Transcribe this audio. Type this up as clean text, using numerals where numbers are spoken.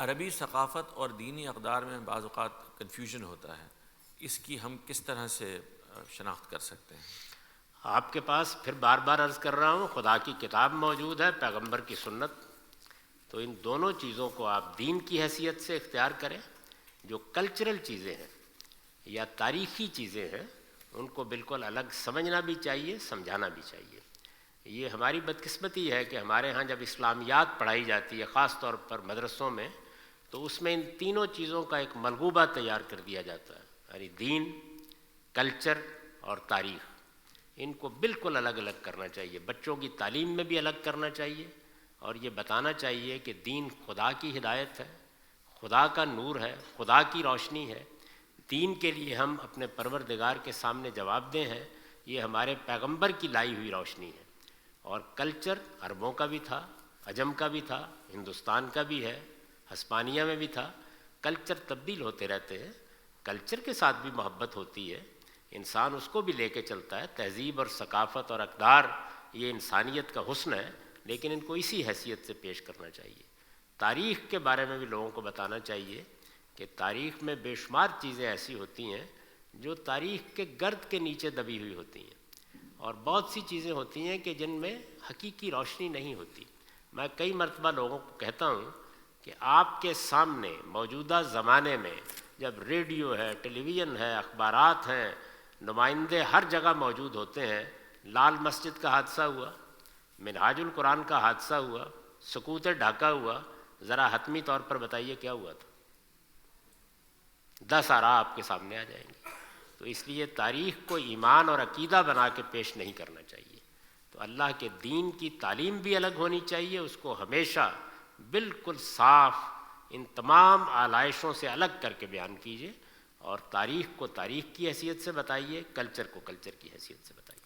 عربی ثقافت اور دینی اقدار میں بعض اوقات کنفیوژن ہوتا ہے، اس کی ہم کس طرح سے شناخت کر سکتے ہیں؟ آپ کے پاس پھر بار بار عرض کر رہا ہوں، خدا کی کتاب موجود ہے، پیغمبر کی سنت، تو ان دونوں چیزوں کو آپ دین کی حیثیت سے اختیار کریں۔ جو کلچرل چیزیں ہیں یا تاریخی چیزیں ہیں ان کو بالکل الگ سمجھنا بھی چاہیے، سمجھانا بھی چاہیے۔ یہ ہماری بدقسمتی ہے کہ ہمارے ہاں جب اسلامیات پڑھائی جاتی ہے، خاص طور پر مدرسوں میں، تو اس میں ان تینوں چیزوں کا ایک ملغوبہ تیار کر دیا جاتا ہے، یعنی دین، کلچر اور تاریخ۔ ان کو بالکل الگ الگ کرنا چاہیے، بچوں کی تعلیم میں بھی الگ کرنا چاہیے، اور یہ بتانا چاہیے کہ دین خدا کی ہدایت ہے، خدا کا نور ہے، خدا کی روشنی ہے۔ دین کے لیے ہم اپنے پروردگار کے سامنے جواب دہ ہیں، یہ ہمارے پیغمبر کی لائی ہوئی روشنی ہے۔ اور کلچر عربوں کا بھی تھا، عجم کا بھی تھا، ہندوستان کا بھی ہے، ہسپانیہ میں بھی تھا۔ کلچر تبدیل ہوتے رہتے ہیں، کلچر کے ساتھ بھی محبت ہوتی ہے، انسان اس کو بھی لے کے چلتا ہے۔ تہذیب اور ثقافت اور اقدار یہ انسانیت کا حسن ہے، لیکن ان کو اسی حیثیت سے پیش کرنا چاہیے۔ تاریخ کے بارے میں بھی لوگوں کو بتانا چاہیے کہ تاریخ میں بے شمار چیزیں ایسی ہوتی ہیں جو تاریخ کے گرد کے نیچے دبی ہوئی ہوتی ہیں، اور بہت سی چیزیں ہوتی ہیں کہ جن میں حقیقی روشنی نہیں ہوتی۔ میں کئی مرتبہ لوگوں کو کہتا ہوں کہ آپ کے سامنے موجودہ زمانے میں جب ریڈیو ہے، ٹیلی ویژن ہے، اخبارات ہیں، نمائندے ہر جگہ موجود ہوتے ہیں، لال مسجد کا حادثہ ہوا، منہاج القرآن کا حادثہ ہوا، سکوت ڈھاکہ ہوا، ذرا حتمی طور پر بتائیے کیا ہوا تھا؟ 10 آراء آپ کے سامنے آ جائیں گے۔ تو اس لیے تاریخ کو ایمان اور عقیدہ بنا کے پیش نہیں کرنا چاہیے۔ تو اللہ کے دین کی تعلیم بھی الگ ہونی چاہیے، اس کو ہمیشہ بالکل صاف ان تمام آلائشوں سے الگ کر کے بیان کیجیے، اور تاریخ کو تاریخ کی حیثیت سے بتائیے، کلچر کو کلچر کی حیثیت سے بتائیے۔